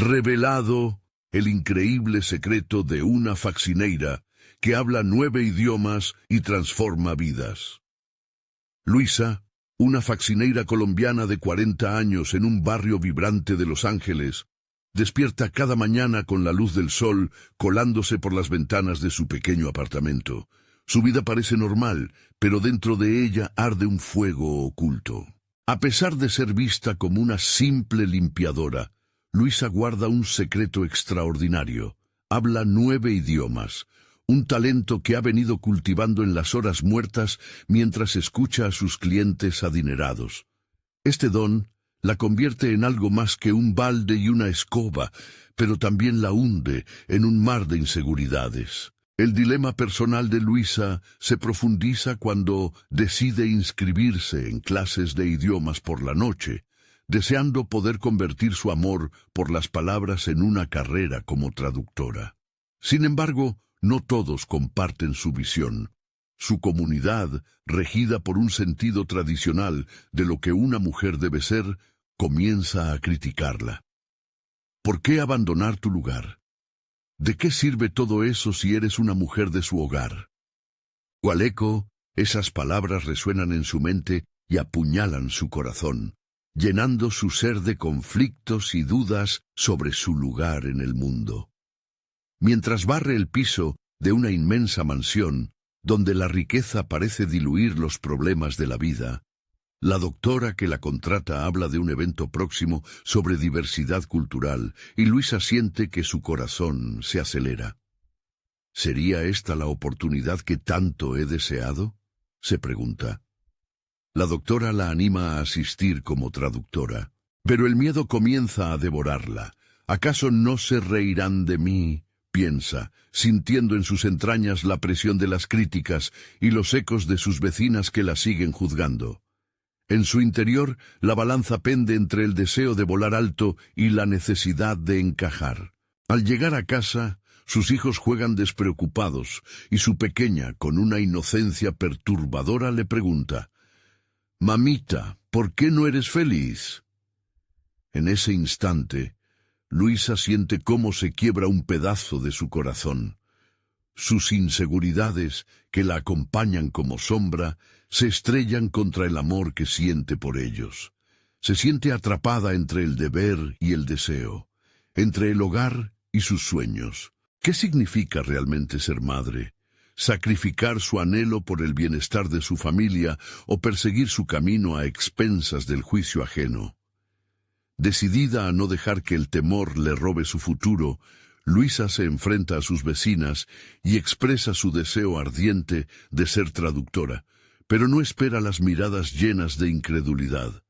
revelado el increíble secreto de una faccineira que habla 9 idiomas y transforma vidas. Luisa, una faccineira colombiana de 40 años en un barrio vibrante de Los Ángeles, despierta cada mañana con la luz del sol colándose por las ventanas de su pequeño apartamento. Su vida parece normal, pero dentro de ella arde un fuego oculto. A pesar de ser vista como una simple limpiadora, Luisa guarda un secreto extraordinario. Habla 9 idiomas, un talento que ha venido cultivando en las horas muertas mientras escucha a sus clientes adinerados. Este don la convierte en algo más que un balde y una escoba, pero también la hunde en un mar de inseguridades. El dilema personal de Luisa se profundiza cuando decide inscribirse en clases de idiomas por la noche, deseando poder convertir su amor por las palabras en una carrera como traductora. Sin embargo, no todos comparten su visión. Su comunidad, regida por un sentido tradicional de lo que una mujer debe ser, comienza a criticarla. ¿Por qué abandonar tu lugar? ¿De qué sirve todo eso si eres una mujer de su hogar? Cual eco, esas palabras resuenan en su mente y apuñalan su corazón, llenando su ser de conflictos y dudas sobre su lugar en el mundo. Mientras barre el piso de una inmensa mansión, donde la riqueza parece diluir los problemas de la vida, la doctora que la contrata habla de un evento próximo sobre diversidad cultural y Luisa siente que su corazón se acelera. ¿Sería esta la oportunidad que tanto he deseado?, se pregunta. La doctora la anima a asistir como traductora, pero el miedo comienza a devorarla. ¿Acaso no se reirán de mí?, piensa, sintiendo en sus entrañas la presión de las críticas y los ecos de sus vecinas que la siguen juzgando. En su interior, la balanza pende entre el deseo de volar alto y la necesidad de encajar. Al llegar a casa, sus hijos juegan despreocupados y su pequeña, con una inocencia perturbadora, le pregunta: «Mamita, ¿por qué no eres feliz?». En ese instante, Luisa siente cómo se quiebra un pedazo de su corazón. Sus inseguridades, que la acompañan como sombra, se estrellan contra el amor que siente por ellos. Se siente atrapada entre el deber y el deseo, entre el hogar y sus sueños. ¿Qué significa realmente ser madre? ¿Sacrificar su anhelo por el bienestar de su familia o perseguir su camino a expensas del juicio ajeno? Decidida a no dejar que el temor le robe su futuro, Luisa se enfrenta a sus vecinas y expresa su deseo ardiente de ser traductora, pero no espera las miradas llenas de incredulidad.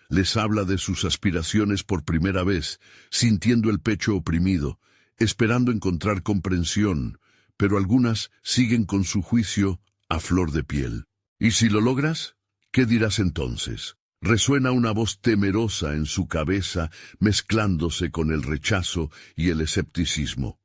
Les habla de sus aspiraciones por primera vez, sintiendo el pecho oprimido, esperando encontrar comprensión, pero algunas siguen con su juicio a flor de piel. ¿Y si lo logras? ¿Qué dirás entonces? Resuena una voz temerosa en su cabeza, mezclándose con el rechazo y el escepticismo.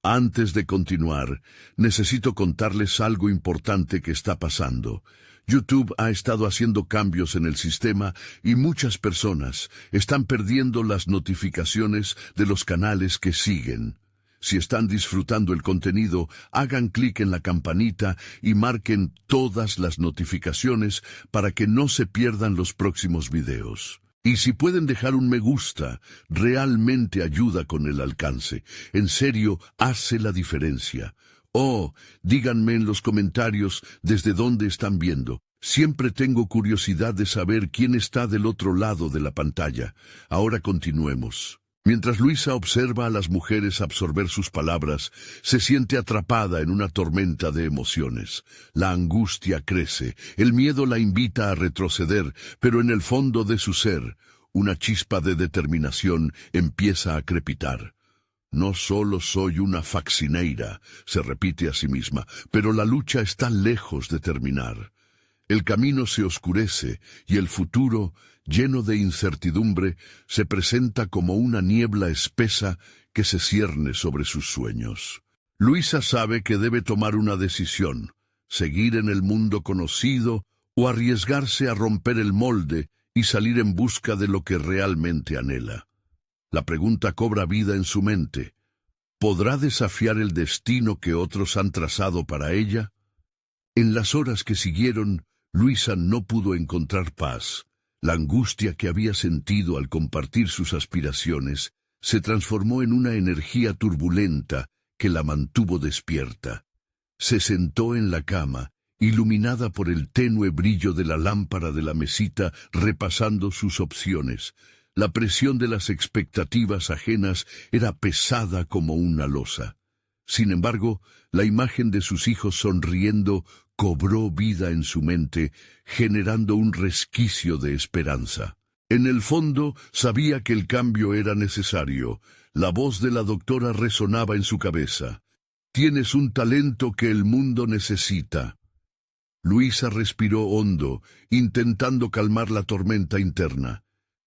Antes de continuar, necesito contarles algo importante que está pasando. YouTube ha estado haciendo cambios en el sistema y muchas personas están perdiendo las notificaciones de los canales que siguen. Si están disfrutando el contenido, hagan clic en la campanita y marquen todas las notificaciones para que no se pierdan los próximos videos. Y si pueden dejar un me gusta, realmente ayuda con el alcance. En serio, hace la diferencia. Oh, díganme en los comentarios desde dónde están viendo. Siempre tengo curiosidad de saber quién está del otro lado de la pantalla. Ahora continuemos. Mientras Luisa observa a las mujeres absorber sus palabras, se siente atrapada en una tormenta de emociones. La angustia crece, el miedo la invita a retroceder, pero en el fondo de su ser, una chispa de determinación empieza a crepitar. No solo soy una faccineira, se repite a sí misma, pero la lucha está lejos de terminar. El camino se oscurece y el futuro, lleno de incertidumbre, se presenta como una niebla espesa que se cierne sobre sus sueños. Luisa sabe que debe tomar una decisión: seguir en el mundo conocido o arriesgarse a romper el molde y salir en busca de lo que realmente anhela. La pregunta cobra vida en su mente. ¿Podrá desafiar el destino que otros han trazado para ella? En las horas que siguieron, Luisa no pudo encontrar paz. La angustia que había sentido al compartir sus aspiraciones se transformó en una energía turbulenta que la mantuvo despierta. Se sentó en la cama, iluminada por el tenue brillo de la lámpara de la mesita, repasando sus opciones. La presión de las expectativas ajenas era pesada como una losa. Sin embargo, la imagen de sus hijos sonriendo cobró vida en su mente, generando un resquicio de esperanza. En el fondo, sabía que el cambio era necesario. La voz de la doctora resonaba en su cabeza. «Tienes un talento que el mundo necesita». Luisa respiró hondo, intentando calmar la tormenta interna.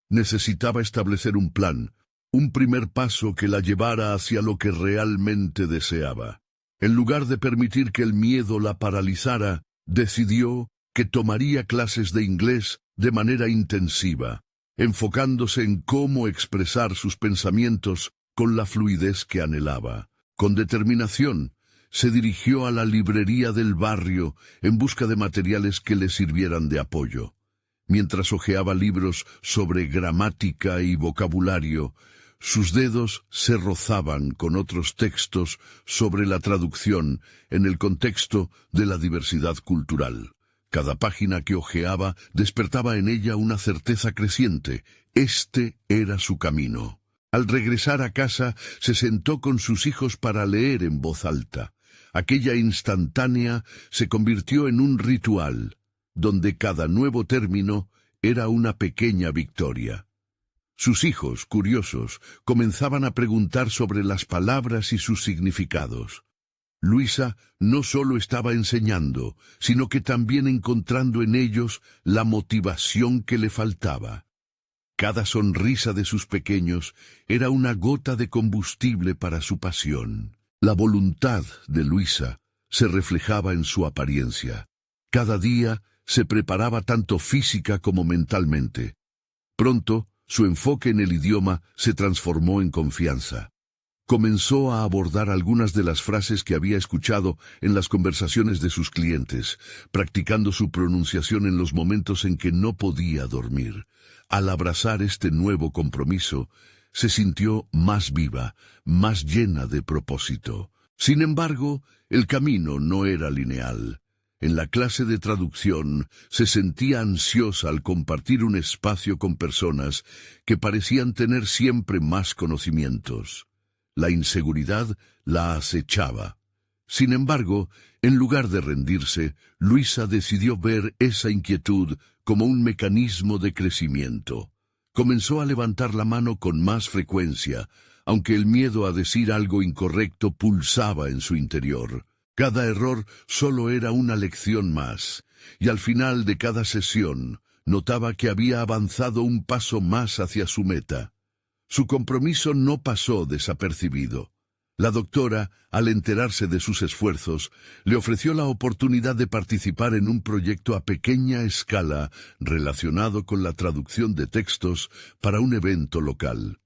Necesitaba establecer un plan, un primer paso que la llevara hacia lo que realmente deseaba. En lugar de permitir que el miedo la paralizara, decidió que tomaría clases de inglés de manera intensiva, enfocándose en cómo expresar sus pensamientos con la fluidez que anhelaba. Con determinación, se dirigió a la librería del barrio en busca de materiales que le sirvieran de apoyo. Mientras hojeaba libros sobre gramática y vocabulario, sus dedos se rozaban con otros textos sobre la traducción en el contexto de la diversidad cultural. Cada página que hojeaba despertaba en ella una certeza creciente. Este era su camino. Al regresar a casa, se sentó con sus hijos para leer en voz alta. Aquella instantánea se convirtió en un ritual, donde cada nuevo término era una pequeña victoria. Sus hijos, curiosos, comenzaban a preguntar sobre las palabras y sus significados. Luisa no solo estaba enseñando, sino que también encontrando en ellos la motivación que le faltaba. Cada sonrisa de sus pequeños era una gota de combustible para su pasión. La voluntad de Luisa se reflejaba en su apariencia. Cada día se preparaba tanto física como mentalmente. Pronto, su enfoque en el idioma se transformó en confianza. Comenzó a abordar algunas de las frases que había escuchado en las conversaciones de sus clientes, practicando su pronunciación en los momentos en que no podía dormir. Al abrazar este nuevo compromiso, se sintió más viva, más llena de propósito. Sin embargo, el camino no era lineal. En la clase de traducción se sentía ansiosa al compartir un espacio con personas que parecían tener siempre más conocimientos. La inseguridad la acechaba. Sin embargo, en lugar de rendirse, Luisa decidió ver esa inquietud como un mecanismo de crecimiento. Comenzó a levantar la mano con más frecuencia, aunque el miedo a decir algo incorrecto pulsaba en su interior. Cada error solo era una lección más, y al final de cada sesión notaba que había avanzado un paso más hacia su meta. Su compromiso no pasó desapercibido. La doctora, al enterarse de sus esfuerzos, le ofreció la oportunidad de participar en un proyecto a pequeña escala relacionado con la traducción de textos para un evento local.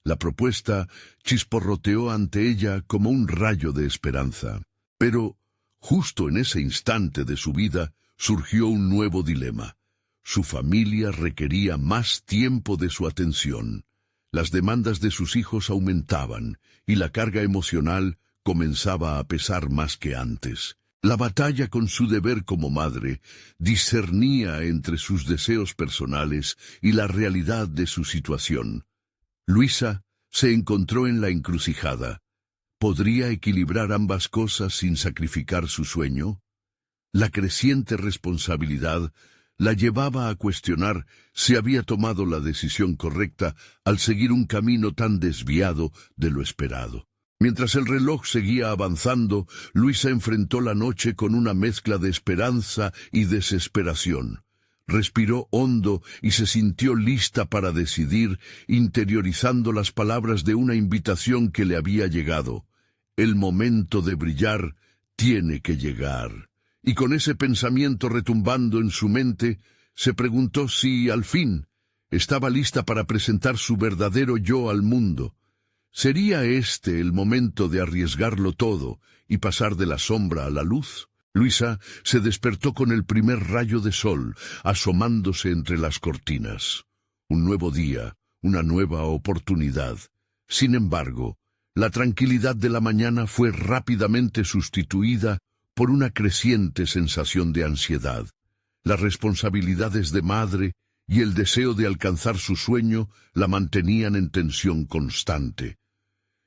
La propuesta chisporroteó ante ella como un rayo de esperanza. Pero, justo en ese instante de su vida, surgió un nuevo dilema. Su familia requería más tiempo de su atención. Las demandas de sus hijos aumentaban, y la carga emocional comenzaba a pesar más que antes. La batalla con su deber como madre discernía entre sus deseos personales y la realidad de su situación. Luisa se encontró en la encrucijada. ¿Podría equilibrar ambas cosas sin sacrificar su sueño? La creciente responsabilidad la llevaba a cuestionar si había tomado la decisión correcta al seguir un camino tan desviado de lo esperado. Mientras el reloj seguía avanzando, Luisa enfrentó la noche con una mezcla de esperanza y desesperación. Respiró hondo y se sintió lista para decidir, interiorizando las palabras de una invitación que le había llegado. El momento de brillar tiene que llegar. Y con ese pensamiento retumbando en su mente, se preguntó si, al fin, Estaba lista para presentar su verdadero yo al mundo. ¿Sería este el momento de arriesgarlo todo y pasar de la sombra a la luz? Luisa se despertó con el primer rayo de sol asomándose entre las cortinas. Un nuevo día, una nueva oportunidad. Sin embargo, la tranquilidad de la mañana fue rápidamente sustituida por una creciente sensación de ansiedad. Las responsabilidades de madre y el deseo de alcanzar su sueño la mantenían en tensión constante.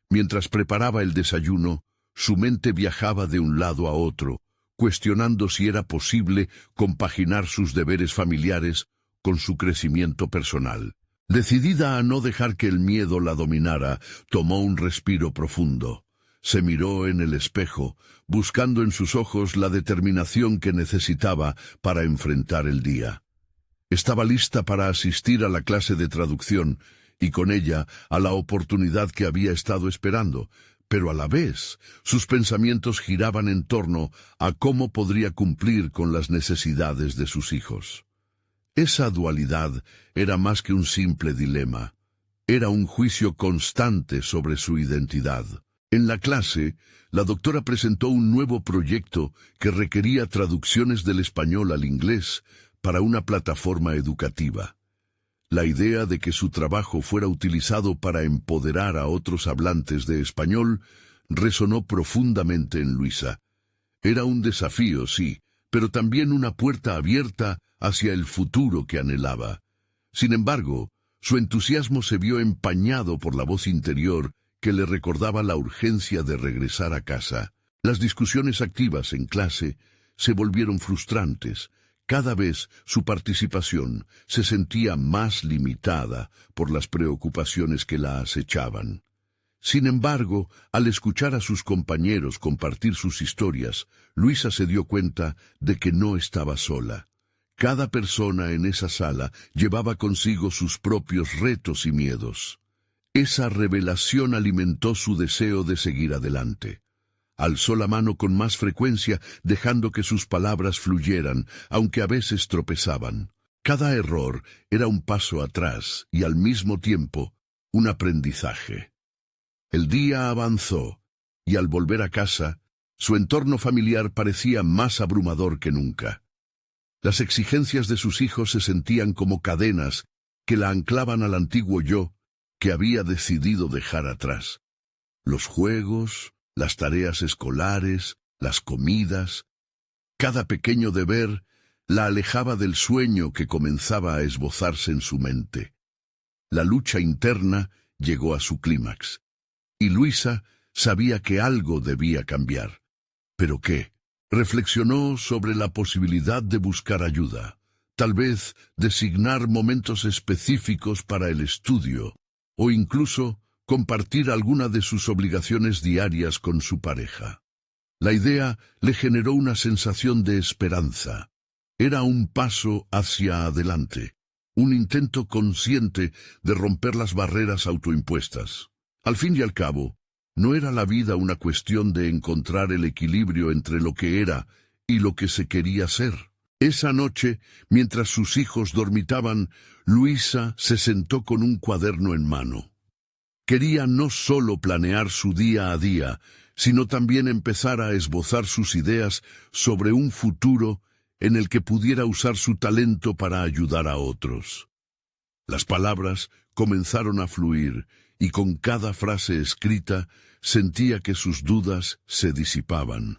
Mientras preparaba el desayuno, su mente viajaba de un lado a otro, cuestionando si era posible compaginar sus deberes familiares con su crecimiento personal. Decidida a no dejar que el miedo la dominara, tomó un respiro profundo. Se miró en el espejo, buscando en sus ojos la determinación que necesitaba para enfrentar el día. Estaba lista para asistir a la clase de traducción y con ella a la oportunidad que había estado esperando, pero a la vez sus pensamientos giraban en torno a cómo podría cumplir con las necesidades de sus hijos. Esa dualidad era más que un simple dilema, era un juicio constante sobre su identidad. En la clase, la doctora presentó un nuevo proyecto que requería traducciones del español al inglés para una plataforma educativa. La idea de que su trabajo fuera utilizado para empoderar a otros hablantes de español resonó profundamente en Luisa. Era un desafío, sí, pero también una puerta abierta hacia el futuro que anhelaba. Sin embargo, su entusiasmo se vio empañado por la voz interior que le recordaba la urgencia de regresar a casa. Las discusiones activas en clase se volvieron frustrantes. Cada vez su participación se sentía más limitada por las preocupaciones que la acechaban. Sin embargo, al escuchar a sus compañeros compartir sus historias, Luisa se dio cuenta de que no estaba sola. Cada persona en esa sala llevaba consigo sus propios retos y miedos. Esa revelación alimentó su deseo de seguir adelante. Alzó la mano con más frecuencia, dejando que sus palabras fluyeran, aunque a veces tropezaban. Cada error era un paso atrás y al mismo tiempo un aprendizaje. El día avanzó, y al volver a casa, su entorno familiar parecía más abrumador que nunca. Las exigencias de sus hijos se sentían como cadenas que la anclaban al antiguo yo que había decidido dejar atrás. Los juegos, las tareas escolares, las comidas, cada pequeño deber la alejaba del sueño que comenzaba a esbozarse en su mente. La lucha interna llegó a su clímax, y Luisa sabía que algo debía cambiar. ¿Pero qué? Reflexionó sobre la posibilidad de buscar ayuda, tal vez designar momentos específicos para el estudio, o incluso compartir alguna de sus obligaciones diarias con su pareja. La idea le generó una sensación de esperanza. Era un paso hacia adelante, un intento consciente de romper las barreras autoimpuestas. Al fin y al cabo, no era la vida una cuestión de encontrar el equilibrio entre lo que era y lo que se quería ser. Esa noche, mientras sus hijos dormitaban, Luisa se sentó con un cuaderno en mano. Quería no solo planear su día a día, sino también empezar a esbozar sus ideas sobre un futuro en el que pudiera usar su talento para ayudar a otros. Las palabras comenzaron a fluir, y con cada frase escrita sentía que sus dudas se disipaban.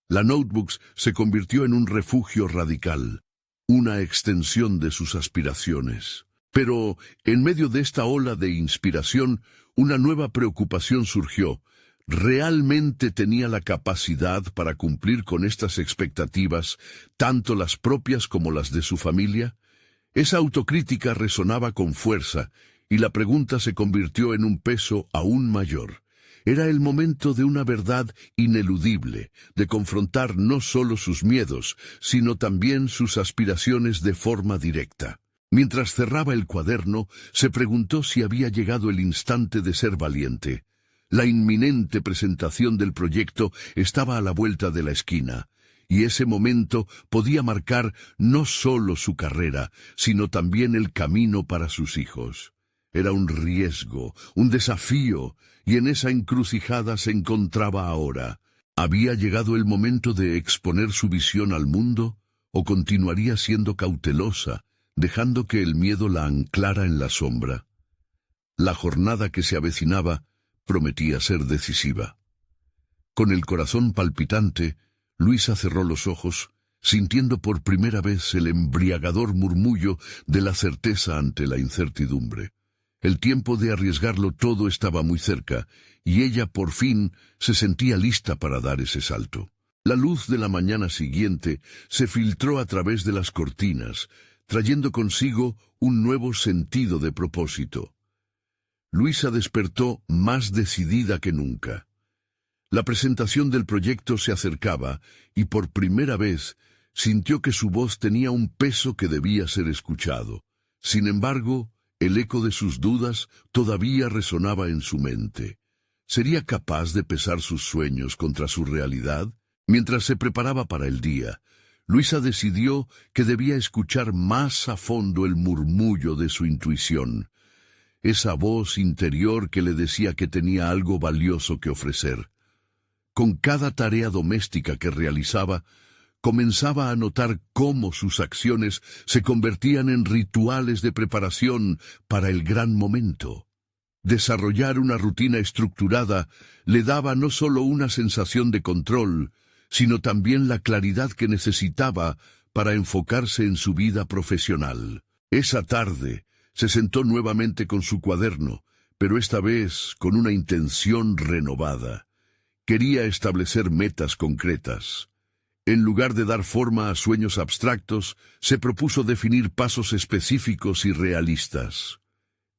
La notebook se convirtió en un refugio radical, una extensión de sus aspiraciones. Pero, en medio de esta ola de inspiración, una nueva preocupación surgió. ¿Realmente tenía la capacidad para cumplir con estas expectativas, tanto las propias como las de su familia? Esa autocrítica resonaba con fuerza, y la pregunta se convirtió en un peso aún mayor. Era el momento de una verdad ineludible, de confrontar no solo sus miedos, sino también sus aspiraciones de forma directa. Mientras cerraba el cuaderno, se preguntó si había llegado el instante de ser valiente. La inminente presentación del proyecto estaba a la vuelta de la esquina, y ese momento podía marcar no solo su carrera, sino también el camino para sus hijos. Era un riesgo, un desafío, y en esa encrucijada se encontraba ahora. ¿Había llegado el momento de exponer su visión al mundo, o continuaría siendo cautelosa, dejando que el miedo la anclara en la sombra? La jornada que se avecinaba prometía ser decisiva. Con el corazón palpitante, Luisa cerró los ojos, sintiendo por primera vez el embriagador murmullo de la certeza ante la incertidumbre. El tiempo de arriesgarlo todo estaba muy cerca, y ella por fin se sentía lista para dar ese salto. La luz de la mañana siguiente se filtró a través de las cortinas, trayendo consigo un nuevo sentido de propósito. Luisa despertó más decidida que nunca. La presentación del proyecto se acercaba, y por primera vez sintió que su voz tenía un peso que debía ser escuchado. Sin embargo, el eco de sus dudas todavía resonaba en su mente. ¿Sería capaz de pesar sus sueños contra su realidad? Mientras se preparaba para el día, Luisa decidió que debía escuchar más a fondo el murmullo de su intuición, esa voz interior que le decía que tenía algo valioso que ofrecer. Con cada tarea doméstica que realizaba, comenzaba a notar cómo sus acciones se convertían en rituales de preparación para el gran momento. Desarrollar una rutina estructurada le daba no solo una sensación de control, sino también la claridad que necesitaba para enfocarse en su vida profesional. Esa tarde se sentó nuevamente con su cuaderno, pero esta vez con una intención renovada. Quería establecer metas concretas. En lugar de dar forma a sueños abstractos, se propuso definir pasos específicos y realistas.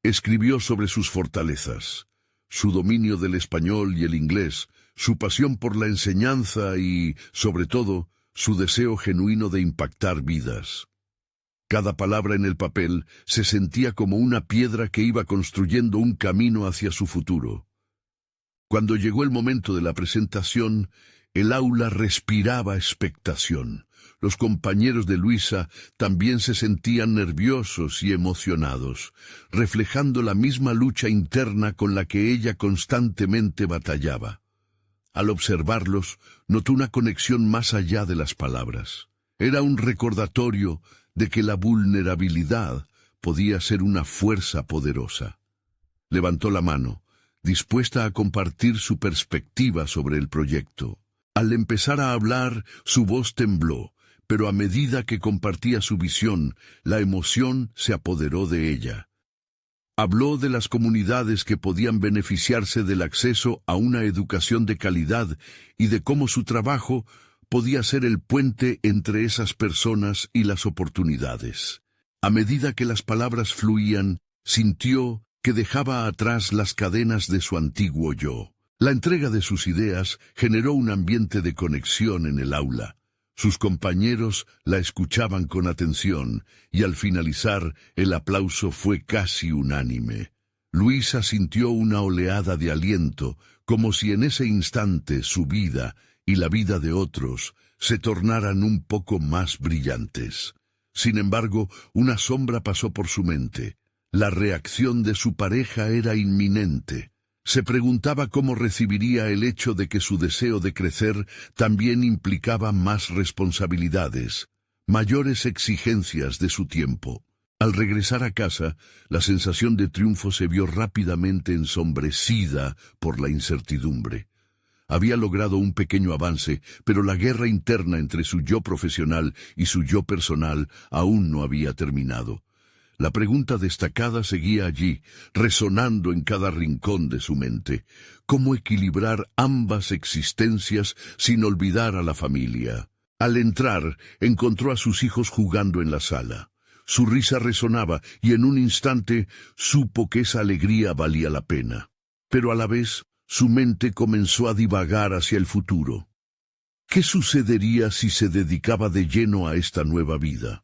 Escribió sobre sus fortalezas, su dominio del español y el inglés, su pasión por la enseñanza y, sobre todo, su deseo genuino de impactar vidas. Cada palabra en el papel se sentía como una piedra que iba construyendo un camino hacia su futuro. Cuando llegó el momento de la presentación, el aula respiraba expectación. Los compañeros de Luisa también se sentían nerviosos y emocionados, reflejando la misma lucha interna con la que ella constantemente batallaba. Al observarlos, notó una conexión más allá de las palabras. Era un recordatorio de que la vulnerabilidad podía ser una fuerza poderosa. Levantó la mano, dispuesta a compartir su perspectiva sobre el proyecto. Al empezar a hablar, su voz tembló, pero a medida que compartía su visión, la emoción se apoderó de ella. Habló de las comunidades que podían beneficiarse del acceso a una educación de calidad y de cómo su trabajo podía ser el puente entre esas personas y las oportunidades. A medida que las palabras fluían, sintió que dejaba atrás las cadenas de su antiguo yo. La entrega de sus ideas generó un ambiente de conexión en el aula. Sus compañeros la escuchaban con atención, y al finalizar, el aplauso fue casi unánime. Luisa sintió una oleada de aliento, como si en ese instante su vida y la vida de otros se tornaran un poco más brillantes. Sin embargo, una sombra pasó por su mente. La reacción de su pareja era inminente. Se preguntaba cómo recibiría el hecho de que su deseo de crecer también implicaba más responsabilidades, mayores exigencias de su tiempo. Al regresar a casa, la sensación de triunfo se vio rápidamente ensombrecida por la incertidumbre. Había logrado un pequeño avance, pero la guerra interna entre su yo profesional y su yo personal aún no había terminado. La pregunta destacada seguía allí, resonando en cada rincón de su mente. ¿Cómo equilibrar ambas existencias sin olvidar a la familia? Al entrar, encontró a sus hijos jugando en la sala. Su risa resonaba y en un instante supo que esa alegría valía la pena. Pero a la vez, su mente comenzó a divagar hacia el futuro. ¿Qué sucedería si se dedicaba de lleno a esta nueva vida?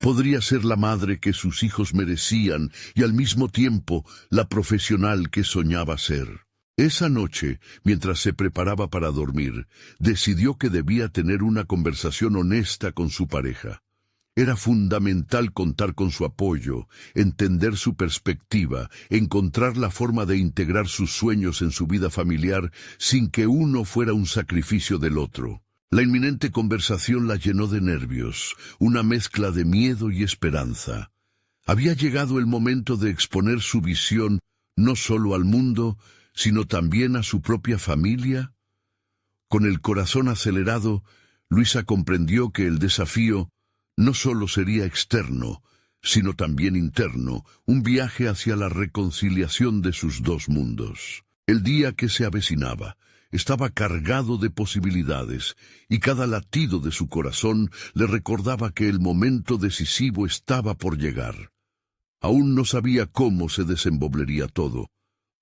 Podría ser la madre que sus hijos merecían y al mismo tiempo la profesional que soñaba ser. Esa noche, mientras se preparaba para dormir, decidió que debía tener una conversación honesta con su pareja. Era fundamental contar con su apoyo, entender su perspectiva, encontrar la forma de integrar sus sueños en su vida familiar sin que uno fuera un sacrificio del otro. La inminente conversación la llenó de nervios, una mezcla de miedo y esperanza. Había llegado el momento de exponer su visión no solo al mundo, sino también a su propia familia. Con el corazón acelerado, Luisa comprendió que el desafío no solo sería externo, sino también interno, un viaje hacia la reconciliación de sus dos mundos. El día que se avecinaba estaba cargado de posibilidades, y cada latido de su corazón le recordaba que el momento decisivo estaba por llegar. Aún no sabía cómo se desenvolvería todo,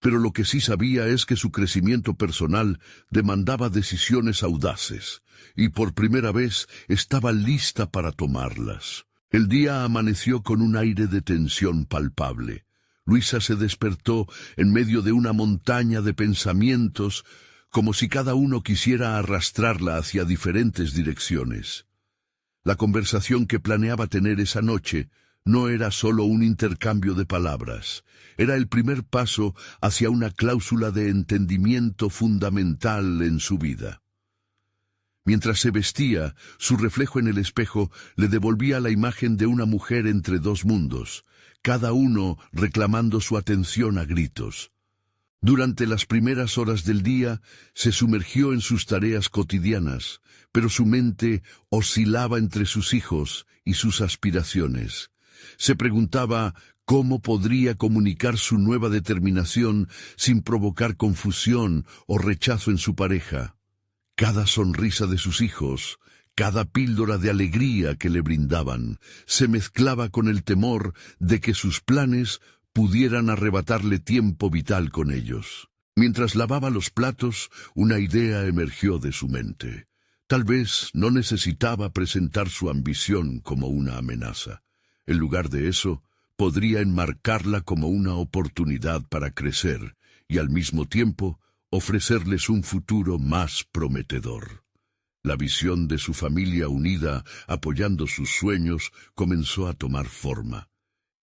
pero lo que sí sabía es que su crecimiento personal demandaba decisiones audaces, y por primera vez estaba lista para tomarlas. El día amaneció con un aire de tensión palpable. Luisa se despertó en medio de una montaña de pensamientos, como si cada uno quisiera arrastrarla hacia diferentes direcciones. La conversación que planeaba tener esa noche no era solo un intercambio de palabras, era el primer paso hacia una cláusula de entendimiento fundamental en su vida. Mientras se vestía, su reflejo en el espejo le devolvía la imagen de una mujer entre dos mundos, cada uno reclamando su atención a gritos. Durante las primeras horas del día se sumergió en sus tareas cotidianas, pero su mente oscilaba entre sus hijos y sus aspiraciones. Se preguntaba cómo podría comunicar su nueva determinación sin provocar confusión o rechazo en su pareja. Cada sonrisa de sus hijos, cada píldora de alegría que le brindaban, se mezclaba con el temor de que sus planes pudieran arrebatarle tiempo vital con ellos. Mientras lavaba los platos, una idea emergió de su mente. Tal vez no necesitaba presentar su ambición como una amenaza. En lugar de eso, podría enmarcarla como una oportunidad para crecer y al mismo tiempo ofrecerles un futuro más prometedor. La visión de su familia unida, apoyando sus sueños, comenzó a tomar forma.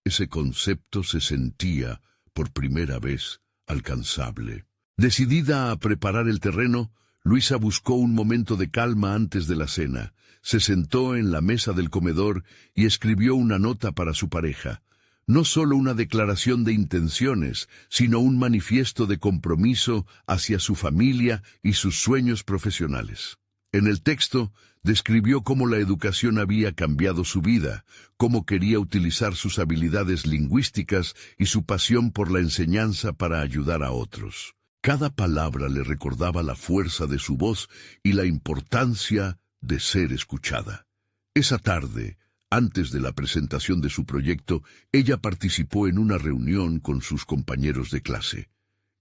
Ese concepto se sentía, por primera vez, alcanzable. Decidida a preparar el terreno, Luisa buscó un momento de calma antes de la cena. Se sentó en la mesa del comedor y escribió una nota para su pareja. No solo una declaración de intenciones, sino un manifiesto de compromiso hacia su familia y sus sueños profesionales. En el texto, describió cómo la educación había cambiado su vida, cómo quería utilizar sus habilidades lingüísticas y su pasión por la enseñanza para ayudar a otros. Cada palabra le recordaba la fuerza de su voz y la importancia de ser escuchada. Esa tarde, antes de la presentación de su proyecto, ella participó en una reunión con sus compañeros de clase.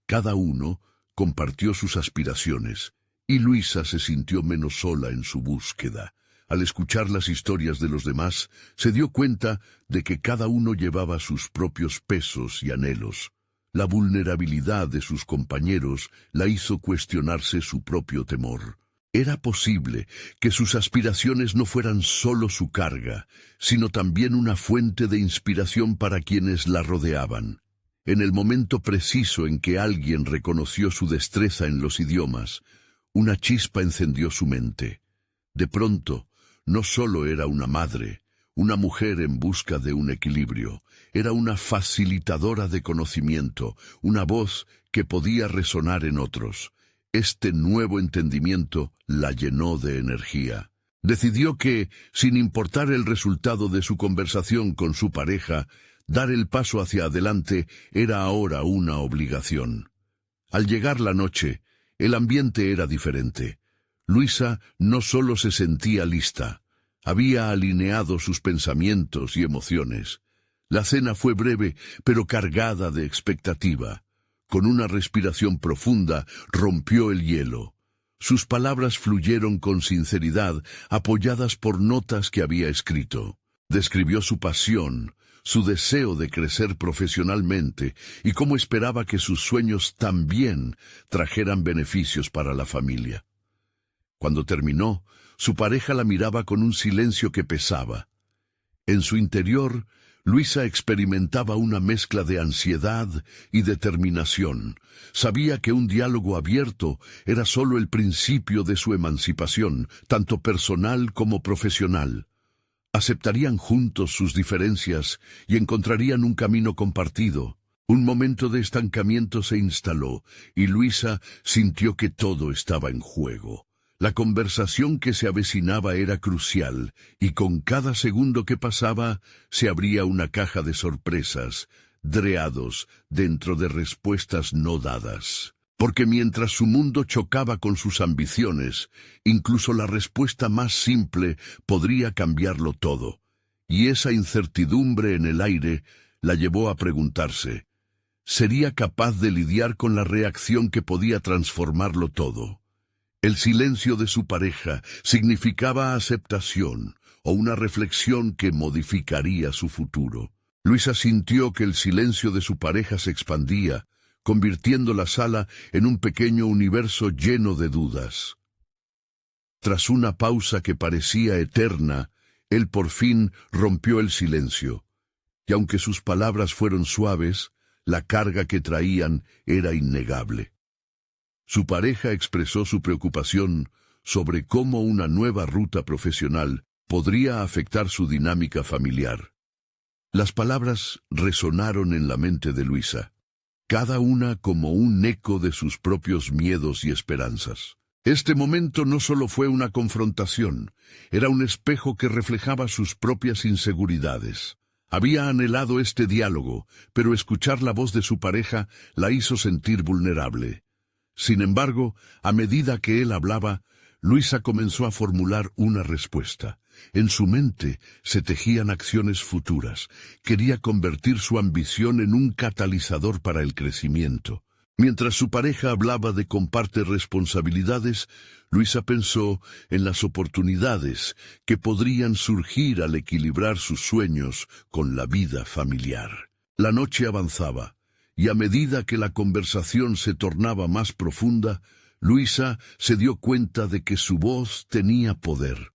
Cada uno compartió sus aspiraciones, y Luisa se sintió menos sola en su búsqueda. Al escuchar las historias de los demás, se dio cuenta de que cada uno llevaba sus propios pesos y anhelos. La vulnerabilidad de sus compañeros la hizo cuestionarse su propio temor. Era posible que sus aspiraciones no fueran solo su carga, sino también una fuente de inspiración para quienes la rodeaban. En el momento preciso en que alguien reconoció su destreza en los idiomas, una chispa encendió su mente. De pronto, no solo era una madre, una mujer en busca de un equilibrio, era una facilitadora de conocimiento, una voz que podía resonar en otros. Este nuevo entendimiento la llenó de energía. Decidió que, sin importar el resultado de su conversación con su pareja, dar el paso hacia adelante era ahora una obligación. Al llegar la noche, el ambiente era diferente. Luisa no solo se sentía lista, había alineado sus pensamientos y emociones. La cena fue breve, pero cargada de expectativa. Con una respiración profunda, rompió el hielo. Sus palabras fluyeron con sinceridad, apoyadas por notas que había escrito. Describió su pasión, su deseo de crecer profesionalmente y cómo esperaba que sus sueños también trajeran beneficios para la familia. Cuando terminó, su pareja la miraba con un silencio que pesaba. En su interior, Luisa experimentaba una mezcla de ansiedad y determinación. Sabía que un diálogo abierto era solo el principio de su emancipación, tanto personal como profesional. Aceptarían juntos sus diferencias y encontrarían un camino compartido. Un momento de estancamiento se instaló y Luisa sintió que todo estaba en juego. La conversación que se avecinaba era crucial, y con cada segundo que pasaba se abría una caja de sorpresas, dreados dentro de respuestas no dadas. Porque mientras su mundo chocaba con sus ambiciones, incluso la respuesta más simple podría cambiarlo todo. Y esa incertidumbre en el aire la llevó a preguntarse, ¿sería capaz de lidiar con la reacción que podía transformarlo todo? El silencio de su pareja significaba aceptación o una reflexión que modificaría su futuro. Luisa sintió que el silencio de su pareja se expandía, convirtiendo la sala en un pequeño universo lleno de dudas. Tras una pausa que parecía eterna, él por fin rompió el silencio, y aunque sus palabras fueron suaves, la carga que traían era innegable. Su pareja expresó su preocupación sobre cómo una nueva ruta profesional podría afectar su dinámica familiar. Las palabras resonaron en la mente de Luisa, cada una como un eco de sus propios miedos y esperanzas. Este momento no solo fue una confrontación, era un espejo que reflejaba sus propias inseguridades. Había anhelado este diálogo, pero escuchar la voz de su pareja la hizo sentir vulnerable. Sin embargo, a medida que él hablaba, Luisa comenzó a formular una respuesta. En su mente se tejían acciones futuras. Quería convertir su ambición en un catalizador para el crecimiento. Mientras su pareja hablaba de compartir responsabilidades, Luisa pensó en las oportunidades que podrían surgir al equilibrar sus sueños con la vida familiar. La noche avanzaba, y a medida que la conversación se tornaba más profunda, Luisa se dio cuenta de que su voz tenía poder.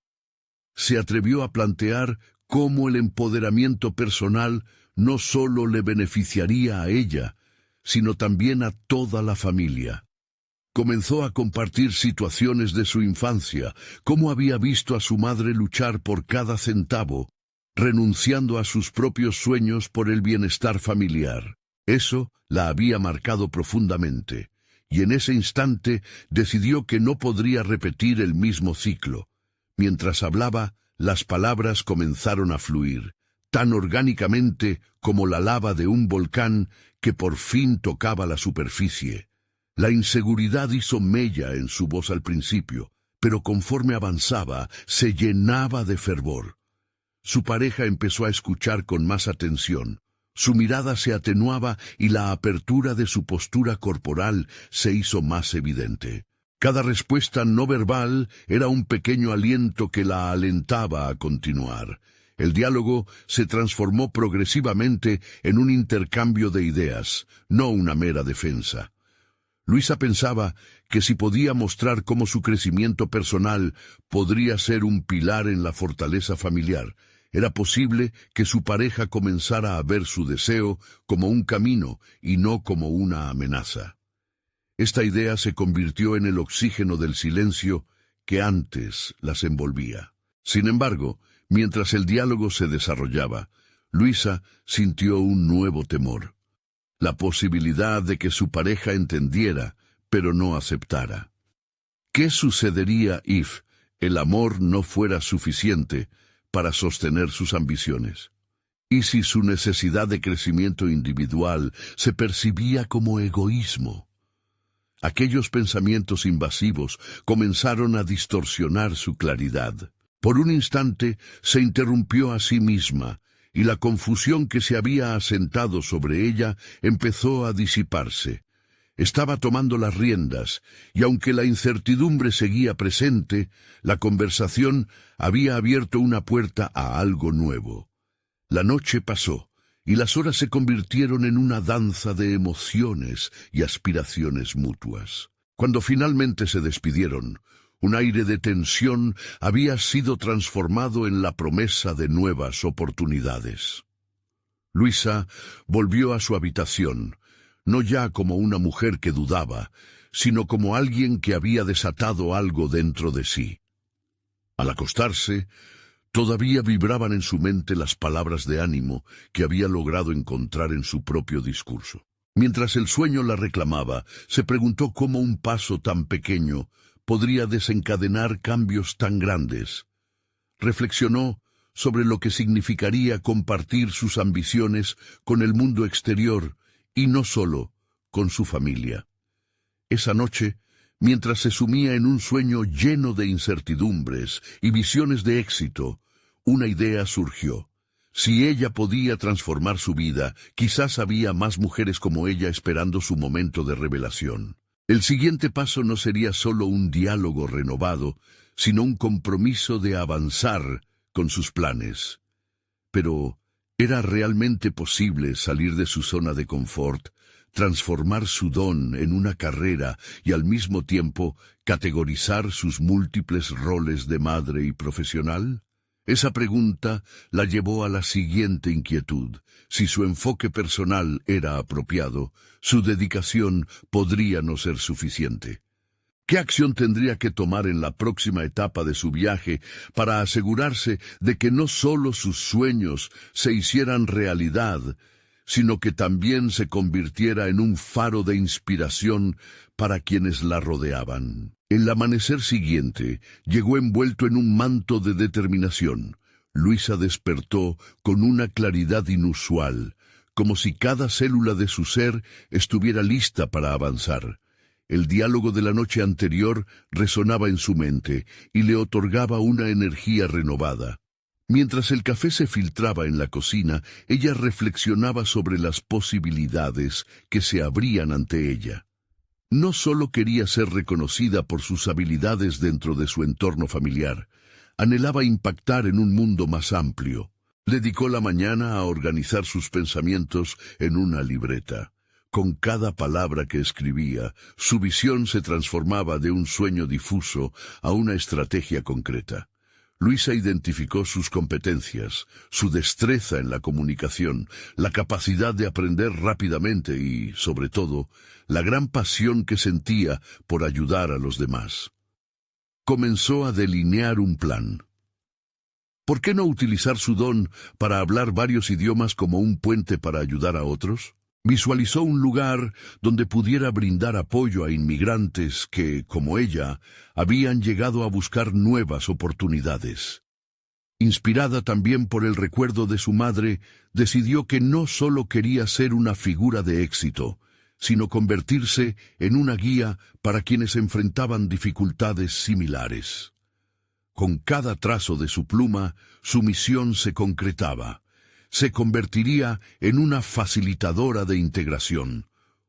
Se atrevió a plantear cómo el empoderamiento personal no solo le beneficiaría a ella, sino también a toda la familia. Comenzó a compartir situaciones de su infancia, cómo había visto a su madre luchar por cada centavo, renunciando a sus propios sueños por el bienestar familiar. Eso la había marcado profundamente, y en ese instante decidió que no podría repetir el mismo ciclo. Mientras hablaba, las palabras comenzaron a fluir, tan orgánicamente como la lava de un volcán que por fin tocaba la superficie. La inseguridad hizo mella en su voz al principio, pero conforme avanzaba, se llenaba de fervor. Su pareja empezó a escuchar con más atención. Su mirada se atenuaba y la apertura de su postura corporal se hizo más evidente. Cada respuesta no verbal era un pequeño aliento que la alentaba a continuar. El diálogo se transformó progresivamente en un intercambio de ideas, no una mera defensa. Luisa pensaba que si podía mostrar cómo su crecimiento personal podría ser un pilar en la fortaleza familiar, era posible que su pareja comenzara a ver su deseo como un camino y no como una amenaza. Esta idea se convirtió en el oxígeno del silencio que antes las envolvía. Sin embargo, mientras el diálogo se desarrollaba, Luisa sintió un nuevo temor. La posibilidad de que su pareja entendiera, pero no aceptara. ¿Qué sucedería if el amor no fuera suficiente para sostener sus ambiciones? ¿Y si su necesidad de crecimiento individual se percibía como egoísmo? Aquellos pensamientos invasivos comenzaron a distorsionar su claridad. Por un instante se interrumpió a sí misma, y la confusión que se había asentado sobre ella empezó a disiparse. Estaba tomando las riendas, y aunque la incertidumbre seguía presente, la conversación había abierto una puerta a algo nuevo. La noche pasó, y las horas se convirtieron en una danza de emociones y aspiraciones mutuas. Cuando finalmente se despidieron, un aire de tensión había sido transformado en la promesa de nuevas oportunidades. Luisa volvió a su habitación, no ya como una mujer que dudaba, sino como alguien que había desatado algo dentro de sí. Al acostarse, todavía vibraban en su mente las palabras de ánimo que había logrado encontrar en su propio discurso. Mientras el sueño la reclamaba, se preguntó cómo un paso tan pequeño podría desencadenar cambios tan grandes. Reflexionó sobre lo que significaría compartir sus ambiciones con el mundo exterior y no solo con su familia. Esa noche, mientras se sumía en un sueño lleno de incertidumbres y visiones de éxito, una idea surgió. Si ella podía transformar su vida, quizás había más mujeres como ella esperando su momento de revelación. El siguiente paso no sería solo un diálogo renovado, sino un compromiso de avanzar con sus planes. Pero, ¿era realmente posible salir de su zona de confort, transformar su don en una carrera y al mismo tiempo categorizar sus múltiples roles de madre y profesional? Esa pregunta la llevó a la siguiente inquietud. Si su enfoque personal era apropiado, su dedicación podría no ser suficiente. ¿Qué acción tendría que tomar en la próxima etapa de su viaje para asegurarse de que no solo sus sueños se hicieran realidad, sino que también se convirtiera en un faro de inspiración para quienes la rodeaban? El amanecer siguiente llegó envuelto en un manto de determinación. Luisa despertó con una claridad inusual, como si cada célula de su ser estuviera lista para avanzar. El diálogo de la noche anterior resonaba en su mente y le otorgaba una energía renovada. Mientras el café se filtraba en la cocina, ella reflexionaba sobre las posibilidades que se abrían ante ella. No solo quería ser reconocida por sus habilidades dentro de su entorno familiar, anhelaba impactar en un mundo más amplio. Dedicó la mañana a organizar sus pensamientos en una libreta. Con cada palabra que escribía, su visión se transformaba de un sueño difuso a una estrategia concreta. Luisa identificó sus competencias, su destreza en la comunicación, la capacidad de aprender rápidamente y, sobre todo, la gran pasión que sentía por ayudar a los demás. Comenzó a delinear un plan. ¿Por qué no utilizar su don para hablar varios idiomas como un puente para ayudar a otros? Visualizó un lugar donde pudiera brindar apoyo a inmigrantes que, como ella, habían llegado a buscar nuevas oportunidades. Inspirada también por el recuerdo de su madre, decidió que no solo quería ser una figura de éxito, sino convertirse en una guía para quienes enfrentaban dificultades similares. Con cada trazo de su pluma, su misión se concretaba. Se convertiría en una facilitadora de integración,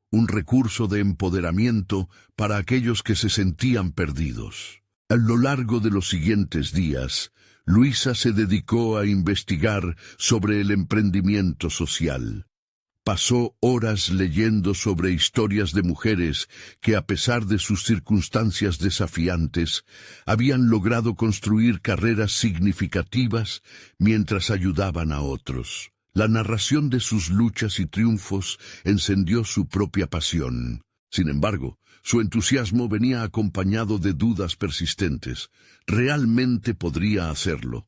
un recurso de empoderamiento para aquellos que se sentían perdidos. A lo largo de los siguientes días, Luisa se dedicó a investigar sobre el emprendimiento social. Pasó horas leyendo sobre historias de mujeres que, a pesar de sus circunstancias desafiantes, habían logrado construir carreras significativas mientras ayudaban a otros. La narración de sus luchas y triunfos encendió su propia pasión. Sin embargo, su entusiasmo venía acompañado de dudas persistentes. ¿Realmente podría hacerlo?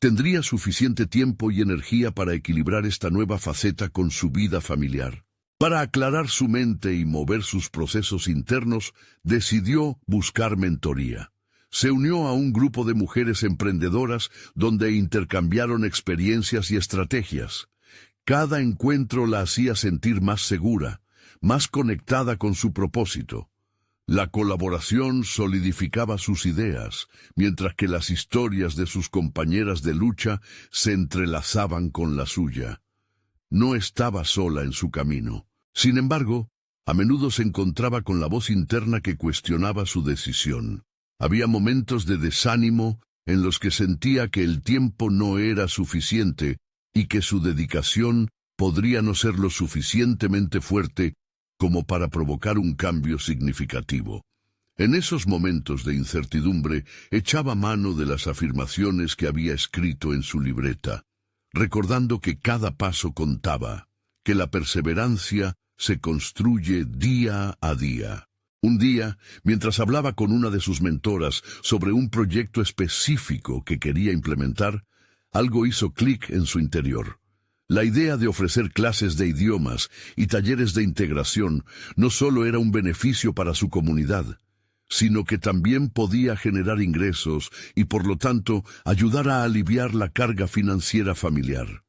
¿Tendría suficiente tiempo y energía para equilibrar esta nueva faceta con su vida familiar? Para aclarar su mente y mover sus procesos internos, decidió buscar mentoría. Se unió a un grupo de mujeres emprendedoras donde intercambiaron experiencias y estrategias. Cada encuentro la hacía sentir más segura, más conectada con su propósito. La colaboración solidificaba sus ideas, mientras que las historias de sus compañeras de lucha se entrelazaban con la suya. No estaba sola en su camino. Sin embargo, a menudo se encontraba con la voz interna que cuestionaba su decisión. Había momentos de desánimo en los que sentía que el tiempo no era suficiente y que su dedicación podría no ser lo suficientemente fuerte como para provocar un cambio significativo. En esos momentos de incertidumbre, echaba mano de las afirmaciones que había escrito en su libreta, recordando que cada paso contaba, que la perseverancia se construye día a día. Un día, mientras hablaba con una de sus mentoras sobre un proyecto específico que quería implementar, algo hizo clic en su interior. La idea de ofrecer clases de idiomas y talleres de integración no solo era un beneficio para su comunidad, sino que también podía generar ingresos y por lo tanto ayudar a aliviar la carga financiera familiar.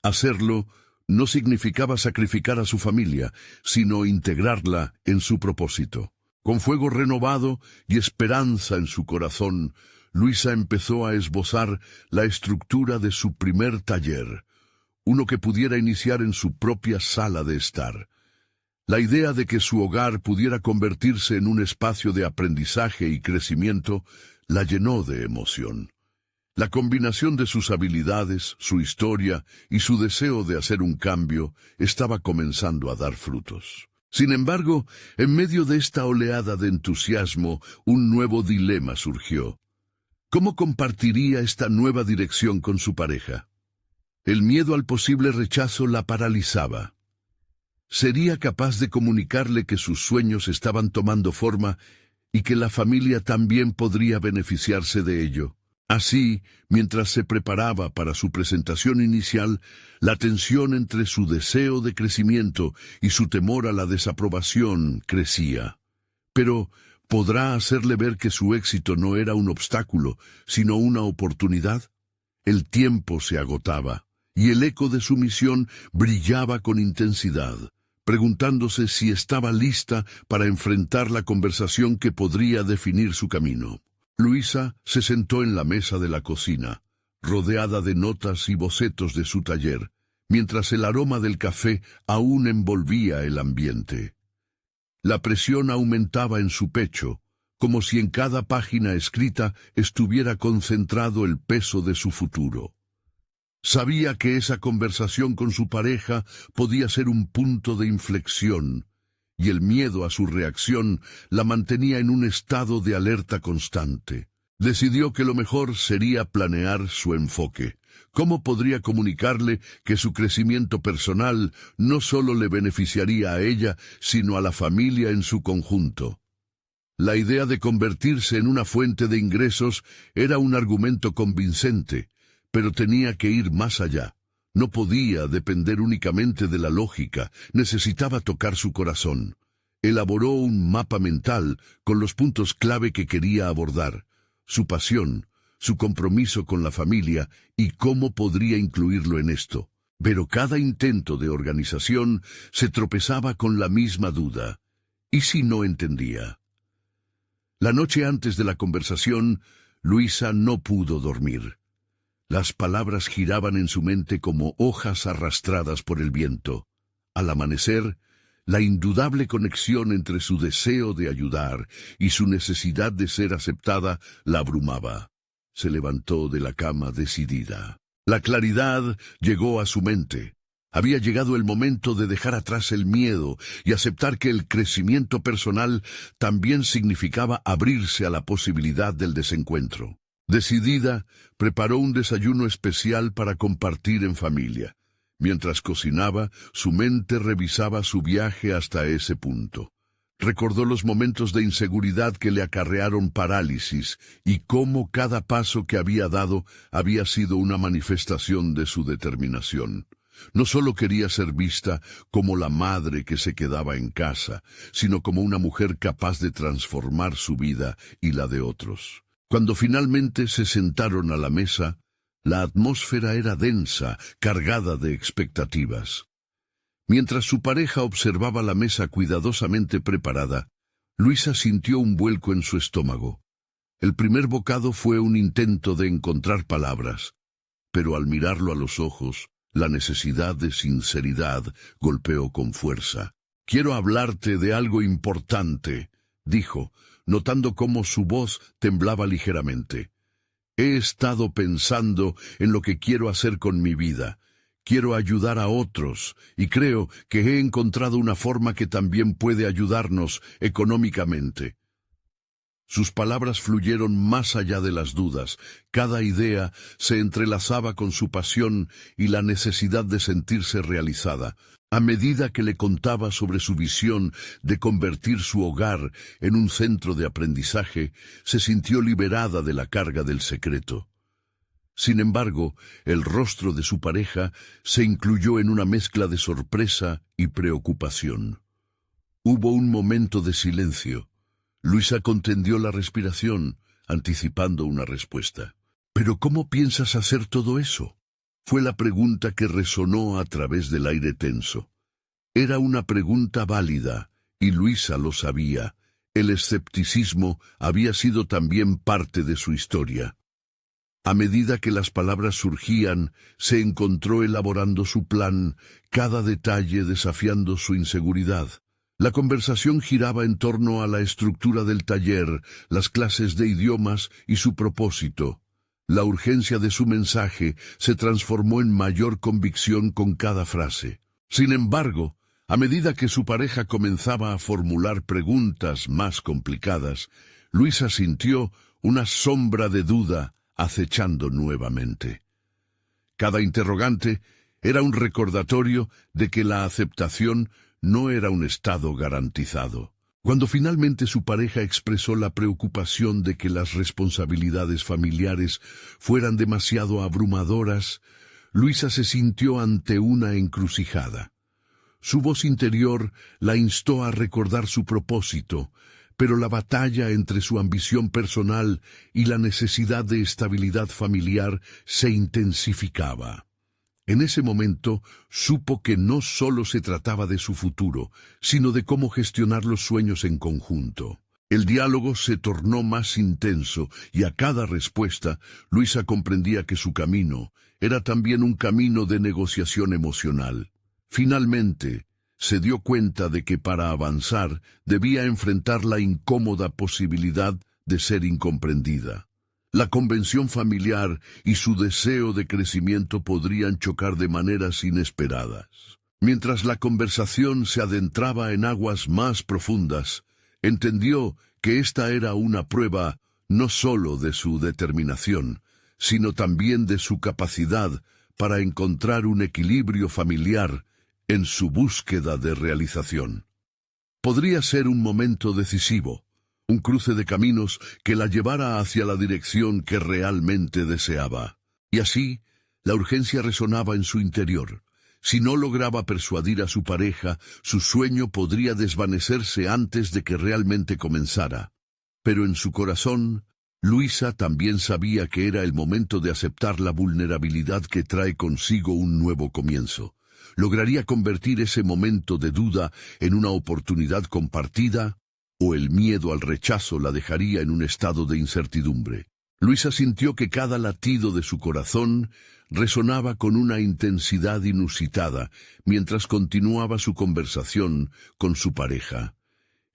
Hacerlo no significaba sacrificar a su familia, sino integrarla en su propósito. Con fuego renovado y esperanza en su corazón, Luisa empezó a esbozar la estructura de su primer taller, uno que pudiera iniciar en su propia sala de estar. La idea de que su hogar pudiera convertirse en un espacio de aprendizaje y crecimiento la llenó de emoción. La combinación de sus habilidades, su historia y su deseo de hacer un cambio estaba comenzando a dar frutos. Sin embargo, en medio de esta oleada de entusiasmo, un nuevo dilema surgió. ¿Cómo compartiría esta nueva dirección con su pareja? El miedo al posible rechazo la paralizaba. ¿Sería capaz de comunicarle que sus sueños estaban tomando forma y que la familia también podría beneficiarse de ello? Así, mientras se preparaba para su presentación inicial, la tensión entre su deseo de crecimiento y su temor a la desaprobación crecía. Pero, ¿podrá hacerle ver que su éxito no era un obstáculo, sino una oportunidad? El tiempo se agotaba, y el eco de su misión brillaba con intensidad, preguntándose si estaba lista para enfrentar la conversación que podría definir su camino. Luisa se sentó en la mesa de la cocina, rodeada de notas y bocetos de su taller, mientras el aroma del café aún envolvía el ambiente. La presión aumentaba en su pecho, como si en cada página escrita estuviera concentrado el peso de su futuro. Sabía que esa conversación con su pareja podía ser un punto de inflexión, y el miedo a su reacción la mantenía en un estado de alerta constante. Decidió que lo mejor sería planear su enfoque. ¿Cómo podría comunicarle que su crecimiento personal no solo le beneficiaría a ella, sino a la familia en su conjunto? La idea de convertirse en una fuente de ingresos era un argumento convincente, pero tenía que ir más allá. No podía depender únicamente de la lógica, necesitaba tocar su corazón. Elaboró un mapa mental con los puntos clave que quería abordar, su pasión, su compromiso con la familia y cómo podría incluirlo en esto. Pero cada intento de organización se tropezaba con la misma duda. ¿Y si no entendía? La noche antes de la conversación, Luisa no pudo dormir. Las palabras giraban en su mente como hojas arrastradas por el viento. Al amanecer, la indudable conexión entre su deseo de ayudar y su necesidad de ser aceptada la abrumaba. Se levantó de la cama decidida. La claridad llegó a su mente. Había llegado el momento de dejar atrás el miedo y aceptar que el crecimiento personal también significaba abrirse a la posibilidad del desencuentro. Decidida, preparó un desayuno especial para compartir en familia. Mientras cocinaba, su mente revisaba su viaje hasta ese punto. Recordó los momentos de inseguridad que le acarrearon parálisis y cómo cada paso que había dado había sido una manifestación de su determinación. No solo quería ser vista como la madre que se quedaba en casa, sino como una mujer capaz de transformar su vida y la de otros. Cuando finalmente se sentaron a la mesa, la atmósfera era densa, cargada de expectativas. Mientras su pareja observaba la mesa cuidadosamente preparada, Luisa sintió un vuelco en su estómago. El primer bocado fue un intento de encontrar palabras, pero al mirarlo a los ojos, la necesidad de sinceridad golpeó con fuerza. «Quiero hablarte de algo importante», dijo, notando cómo su voz temblaba ligeramente. «He estado pensando en lo que quiero hacer con mi vida. quiero ayudar a otros y creo que he encontrado una forma que también puede ayudarnos económicamente. Sus palabras fluyeron más allá de las dudas. Cada idea se entrelazaba con su pasión y la necesidad de sentirse realizada. A medida que le contaba sobre su visión de convertir su hogar en un centro de aprendizaje, se sintió liberada de la carga del secreto. Sin embargo, el rostro de su pareja se incluyó en una mezcla de sorpresa y preocupación. Hubo un momento de silencio. Luisa contendió la respiración, anticipando una respuesta. «¿Pero cómo piensas hacer todo eso?», fue la pregunta que resonó a través del aire tenso. Era una pregunta válida, y Luisa lo sabía. El escepticismo había sido también parte de su historia. A medida que las palabras surgían, se encontró elaborando su plan, cada detalle desafiando su inseguridad. La conversación giraba en torno a la estructura del taller, las clases de idiomas y su propósito. La urgencia de su mensaje se transformó en mayor convicción con cada frase. Sin embargo, a medida que su pareja comenzaba a formular preguntas más complicadas, Luisa sintió una sombra de duda acechando nuevamente. Cada interrogante era un recordatorio de que la aceptación no era un estado garantizado. Cuando finalmente su pareja expresó la preocupación de que las responsabilidades familiares fueran demasiado abrumadoras, Luisa se sintió ante una encrucijada. Su voz interior la instó a recordar su propósito, pero la batalla entre su ambición personal y la necesidad de estabilidad familiar se intensificaba. En ese momento supo que no solo se trataba de su futuro, sino de cómo gestionar los sueños en conjunto. El diálogo se tornó más intenso y a cada respuesta Luisa comprendía que su camino era también un camino de negociación emocional. Finalmente, se dio cuenta de que para avanzar debía enfrentar la incómoda posibilidad de ser incomprendida. La convención familiar y su deseo de crecimiento podrían chocar de maneras inesperadas. Mientras la conversación se adentraba en aguas más profundas, entendió que esta era una prueba no solo de su determinación, sino también de su capacidad para encontrar un equilibrio familiar en su búsqueda de realización. Podría ser un momento decisivo, un cruce de caminos que la llevara hacia la dirección que realmente deseaba. Y así, la urgencia resonaba en su interior. Si no lograba persuadir a su pareja, su sueño podría desvanecerse antes de que realmente comenzara. Pero en su corazón, Luisa también sabía que era el momento de aceptar la vulnerabilidad que trae consigo un nuevo comienzo. ¿Lograría convertir ese momento de duda en una oportunidad compartida? ¿O el miedo al rechazo la dejaría en un estado de incertidumbre? Luisa sintió que cada latido de su corazón resonaba con una intensidad inusitada mientras continuaba su conversación con su pareja.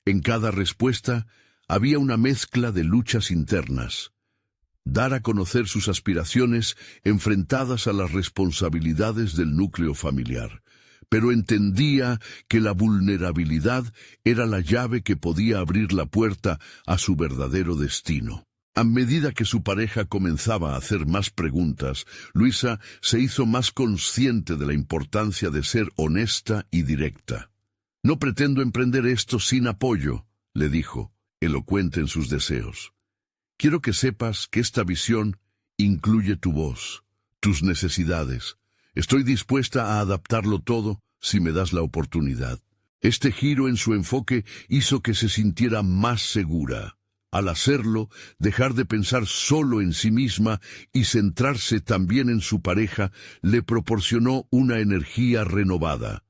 En cada respuesta había una mezcla de luchas internas. Dar a conocer sus aspiraciones enfrentadas a las responsabilidades del núcleo familiar. Pero entendía que la vulnerabilidad era la llave que podía abrir la puerta a su verdadero destino. A medida que su pareja comenzaba a hacer más preguntas, Luisa se hizo más consciente de la importancia de ser honesta y directa. «No pretendo emprender esto sin apoyo», le dijo, elocuente en sus deseos. «Quiero que sepas que esta visión incluye tu voz, tus necesidades. Estoy dispuesta a adaptarlo todo si me das la oportunidad». Este giro en su enfoque hizo que se sintiera más segura. Al hacerlo, dejar de pensar solo en sí misma y centrarse también en su pareja le proporcionó una energía renovada.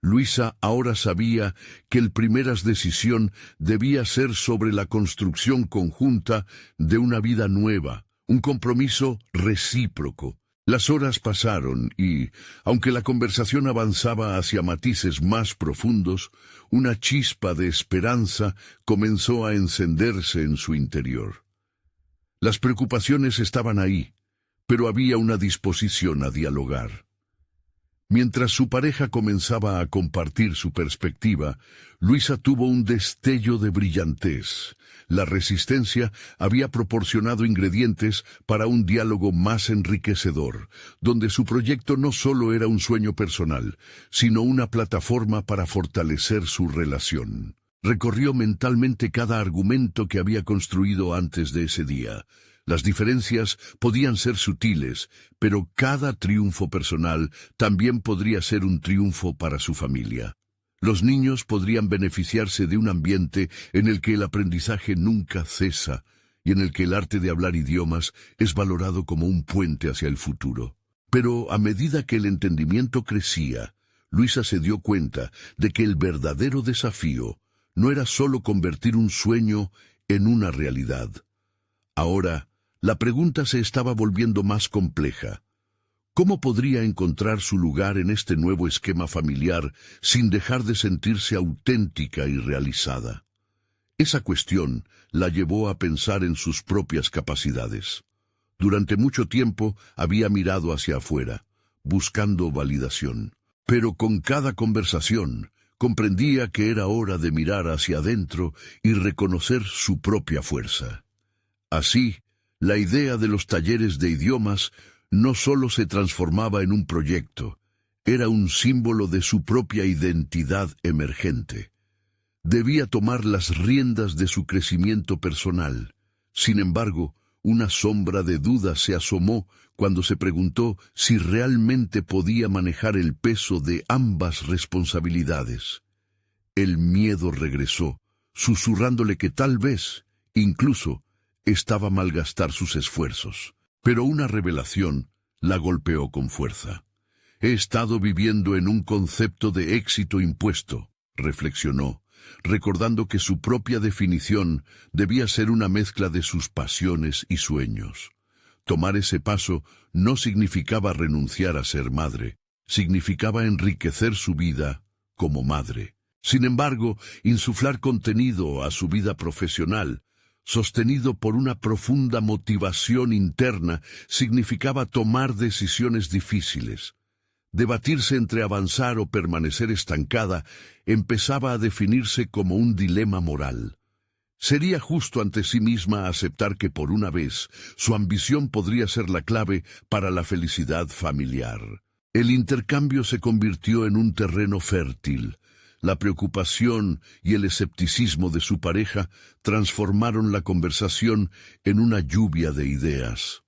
Luisa ahora sabía que la primera decisión debía ser sobre la construcción conjunta de una vida nueva, un compromiso recíproco. Las horas pasaron y, aunque la conversación avanzaba hacia matices más profundos, una chispa de esperanza comenzó a encenderse en su interior. Las preocupaciones estaban ahí, pero había una disposición a dialogar. Mientras su pareja comenzaba a compartir su perspectiva, Luisa tuvo un destello de brillantez. La resistencia había proporcionado ingredientes para un diálogo más enriquecedor, donde su proyecto no solo era un sueño personal, sino una plataforma para fortalecer su relación. Recorrió mentalmente cada argumento que había construido antes de ese día. Las diferencias podían ser sutiles, pero cada triunfo personal también podría ser un triunfo para su familia. Los niños podrían beneficiarse de un ambiente en el que el aprendizaje nunca cesa y en el que el arte de hablar idiomas es valorado como un puente hacia el futuro. Pero a medida que el entendimiento crecía, Luisa se dio cuenta de que el verdadero desafío no era solo convertir un sueño en una realidad. Ahora, la pregunta se estaba volviendo más compleja. ¿Cómo podría encontrar su lugar en este nuevo esquema familiar sin dejar de sentirse auténtica y realizada? Esa cuestión la llevó a pensar en sus propias capacidades. Durante mucho tiempo había mirado hacia afuera, buscando validación. Pero con cada conversación, comprendía que era hora de mirar hacia adentro y reconocer su propia fuerza. Así, la idea de los talleres de idiomas no solo se transformaba en un proyecto, era un símbolo de su propia identidad emergente. Debía tomar las riendas de su crecimiento personal. Sin embargo, una sombra de duda se asomó cuando se preguntó si realmente podía manejar el peso de ambas responsabilidades. El miedo regresó, susurrándole que tal vez, incluso, estaba malgastar sus esfuerzos. Pero una revelación la golpeó con fuerza. He estado viviendo en un concepto de éxito impuesto, reflexionó, recordando que su propia definición debía ser una mezcla de sus pasiones y sueños. Tomar ese paso no significaba renunciar a ser madre, significaba enriquecer su vida como madre. Sin embargo, insuflar contenido a su vida profesional, sostenido por una profunda motivación interna, significaba tomar decisiones difíciles. Debatirse entre avanzar o permanecer estancada empezaba a definirse como un dilema moral. Sería justo ante sí misma aceptar que por una vez su ambición podría ser la clave para la felicidad familiar. El intercambio se convirtió en un terreno fértil. La preocupación y el escepticismo de su pareja transformaron la conversación en una lluvia de ideas.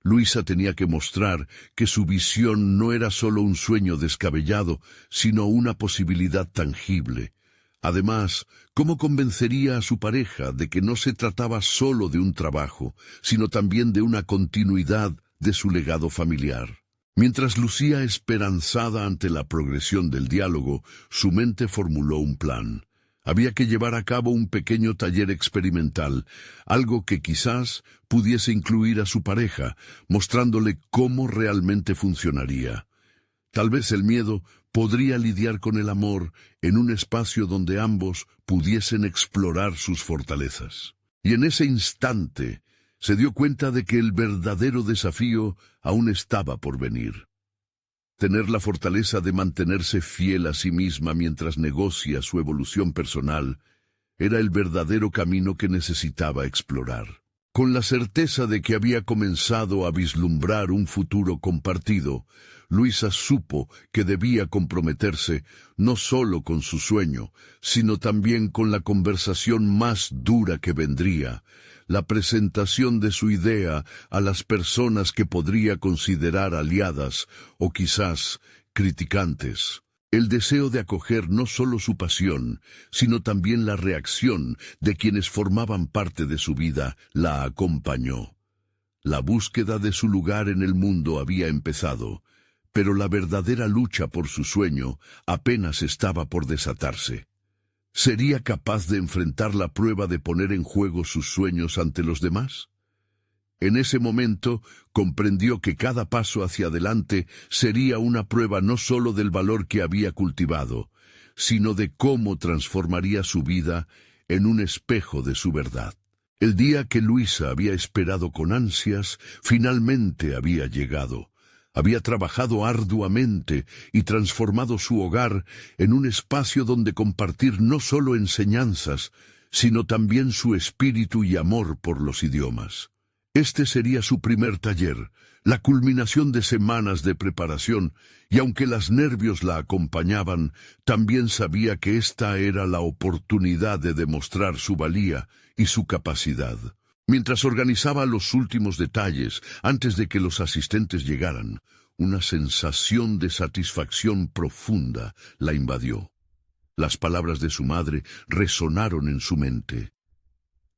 Luisa tenía que mostrar que su visión no era solo un sueño descabellado, sino una posibilidad tangible. Además, ¿cómo convencería a su pareja de que no se trataba solo de un trabajo, sino también de una continuidad de su legado familiar? Mientras lucía esperanzada ante la progresión del diálogo, su mente formuló un plan. Había que llevar a cabo un pequeño taller experimental, algo que quizás pudiese incluir a su pareja, mostrándole cómo realmente funcionaría. Tal vez el miedo podría lidiar con el amor en un espacio donde ambos pudiesen explorar sus fortalezas. Y en ese instante se dio cuenta de que el verdadero desafío aún estaba por venir. Tener la fortaleza de mantenerse fiel a sí misma mientras negocia su evolución personal era el verdadero camino que necesitaba explorar. Con la certeza de que había comenzado a vislumbrar un futuro compartido, Luisa supo que debía comprometerse no solo con su sueño, sino también con la conversación más dura que vendría, la presentación de su idea a las personas que podría considerar aliadas o quizás criticantes. El deseo de acoger no solo su pasión, sino también la reacción de quienes formaban parte de su vida la acompañó. La búsqueda de su lugar en el mundo había empezado, pero la verdadera lucha por su sueño apenas estaba por desatarse. ¿Sería capaz de enfrentar la prueba de poner en juego sus sueños ante los demás? En ese momento comprendió que cada paso hacia adelante sería una prueba no solo del valor que había cultivado, sino de cómo transformaría su vida en un espejo de su verdad. El día que Luisa había esperado con ansias, finalmente había llegado. Había trabajado arduamente y transformado su hogar en un espacio donde compartir no solo enseñanzas, sino también su espíritu y amor por los idiomas. Este sería su primer taller, la culminación de semanas de preparación, y aunque los nervios la acompañaban, también sabía que esta era la oportunidad de demostrar su valía y su capacidad. Mientras organizaba los últimos detalles, antes de que los asistentes llegaran, una sensación de satisfacción profunda la invadió. Las palabras de su madre resonaron en su mente.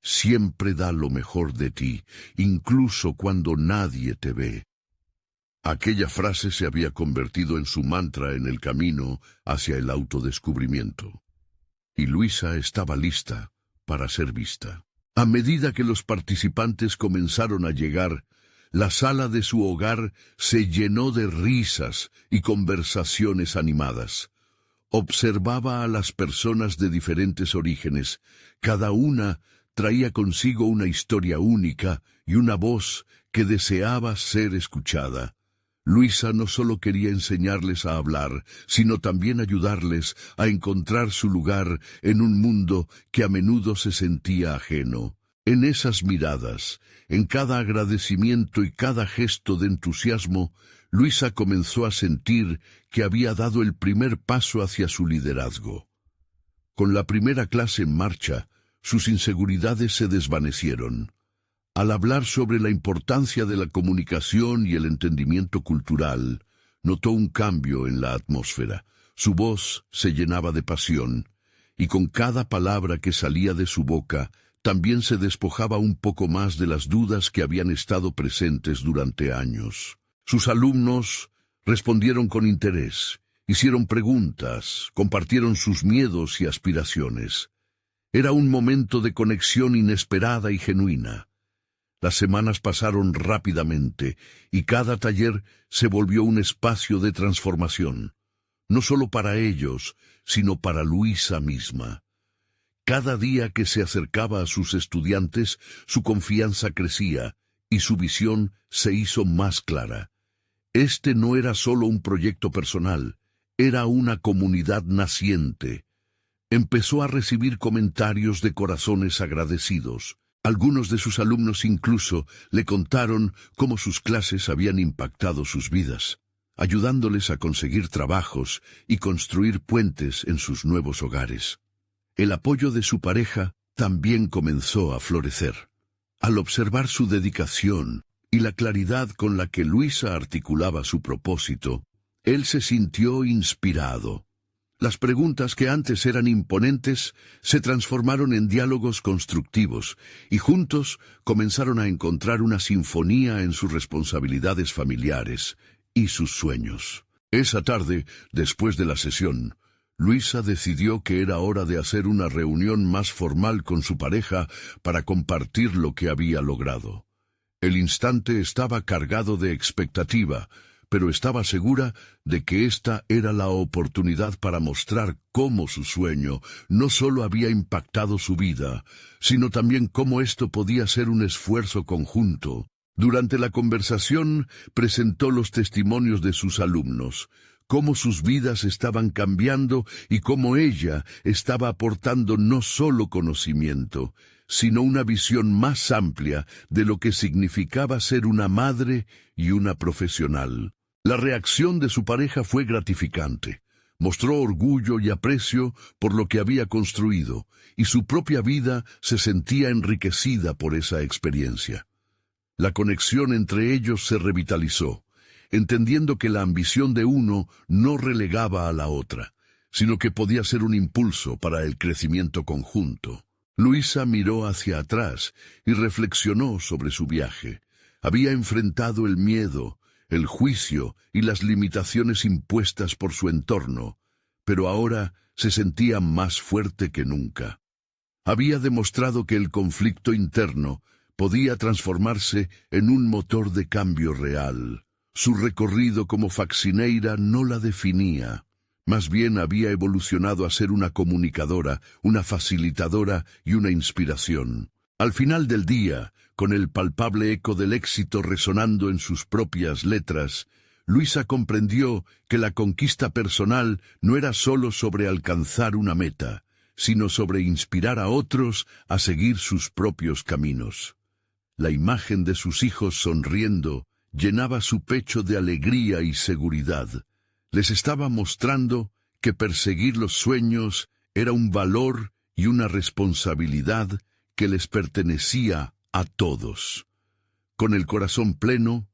Siempre da lo mejor de ti, incluso cuando nadie te ve. Aquella frase se había convertido en su mantra en el camino hacia el autodescubrimiento. Y Luisa estaba lista para ser vista. A medida que los participantes comenzaron a llegar, la sala de su hogar se llenó de risas y conversaciones animadas. Observaba a las personas de diferentes orígenes. Cada una traía consigo una historia única y una voz que deseaba ser escuchada. Luisa no solo quería enseñarles a hablar, sino también ayudarles a encontrar su lugar en un mundo que a menudo se sentía ajeno. En esas miradas, en cada agradecimiento y cada gesto de entusiasmo, Luisa comenzó a sentir que había dado el primer paso hacia su liderazgo. Con la primera clase en marcha, sus inseguridades se desvanecieron. Al hablar sobre la importancia de la comunicación y el entendimiento cultural, notó un cambio en la atmósfera. Su voz se llenaba de pasión, y con cada palabra que salía de su boca, también se despojaba un poco más de las dudas que habían estado presentes durante años. Sus alumnos respondieron con interés, hicieron preguntas, compartieron sus miedos y aspiraciones. Era un momento de conexión inesperada y genuina. Las semanas pasaron rápidamente y cada taller se volvió un espacio de transformación, no solo para ellos, sino para Luisa misma. Cada día que se acercaba a sus estudiantes, su confianza crecía y su visión se hizo más clara. Este no era solo un proyecto personal, era una comunidad naciente. Empezó a recibir comentarios de corazones agradecidos. Algunos de sus alumnos incluso le contaron cómo sus clases habían impactado sus vidas, ayudándoles a conseguir trabajos y construir puentes en sus nuevos hogares. El apoyo de su pareja también comenzó a florecer. Al observar su dedicación y la claridad con la que Luisa articulaba su propósito, él se sintió inspirado. Las preguntas que antes eran imponentes se transformaron en diálogos constructivos y juntos comenzaron a encontrar una sinfonía en sus responsabilidades familiares y sus sueños. Esa tarde, después de la sesión, Luisa decidió que era hora de hacer una reunión más formal con su pareja para compartir lo que había logrado. El instante estaba cargado de expectativa, pero estaba segura de que esta era la oportunidad para mostrar cómo su sueño no solo había impactado su vida, sino también cómo esto podía ser un esfuerzo conjunto. Durante la conversación presentó los testimonios de sus alumnos, cómo sus vidas estaban cambiando y cómo ella estaba aportando no solo conocimiento, sino una visión más amplia de lo que significaba ser una madre y una profesional. La reacción de su pareja fue gratificante. Mostró orgullo y aprecio por lo que había construido, y su propia vida se sentía enriquecida por esa experiencia. La conexión entre ellos se revitalizó, entendiendo que la ambición de uno no relegaba a la otra, sino que podía ser un impulso para el crecimiento conjunto. Luisa miró hacia atrás y reflexionó sobre su viaje. Había enfrentado el miedo, el juicio y las limitaciones impuestas por su entorno, pero ahora se sentía más fuerte que nunca. Había demostrado que el conflicto interno podía transformarse en un motor de cambio real. Su recorrido como faccineira no la definía, más bien había evolucionado a ser una comunicadora, una facilitadora y una inspiración. Al final del día, con el palpable eco del éxito resonando en sus propias letras, Luisa comprendió que la conquista personal no era solo sobre alcanzar una meta, sino sobre inspirar a otros a seguir sus propios caminos. La imagen de sus hijos sonriendo llenaba su pecho de alegría y seguridad. Les estaba mostrando que perseguir los sueños era un valor y una responsabilidad que les pertenecía a todos. Con el corazón pleno,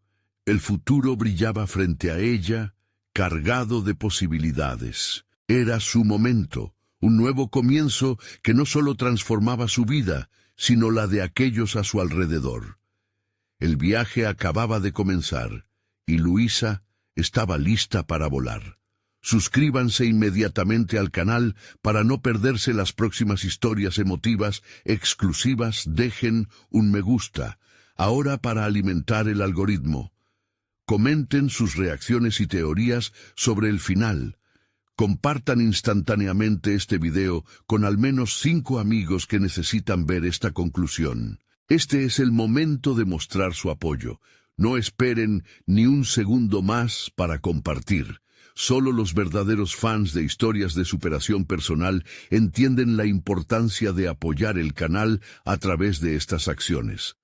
el futuro brillaba frente a ella, cargado de posibilidades. Era su momento, un nuevo comienzo que no solo transformaba su vida, sino la de aquellos a su alrededor. El viaje acababa de comenzar, y Luisa estaba lista para volar. Suscríbanse inmediatamente al canal para no perderse las próximas historias emotivas exclusivas. Dejen un me gusta, ahora para alimentar el algoritmo. Comenten sus reacciones y teorías sobre el final. Compartan instantáneamente este video con al menos 5 amigos que necesitan ver esta conclusión. Este es el momento de mostrar su apoyo. No esperen ni un segundo más para compartir. Solo los verdaderos fans de historias de superación personal entienden la importancia de apoyar el canal a través de estas acciones.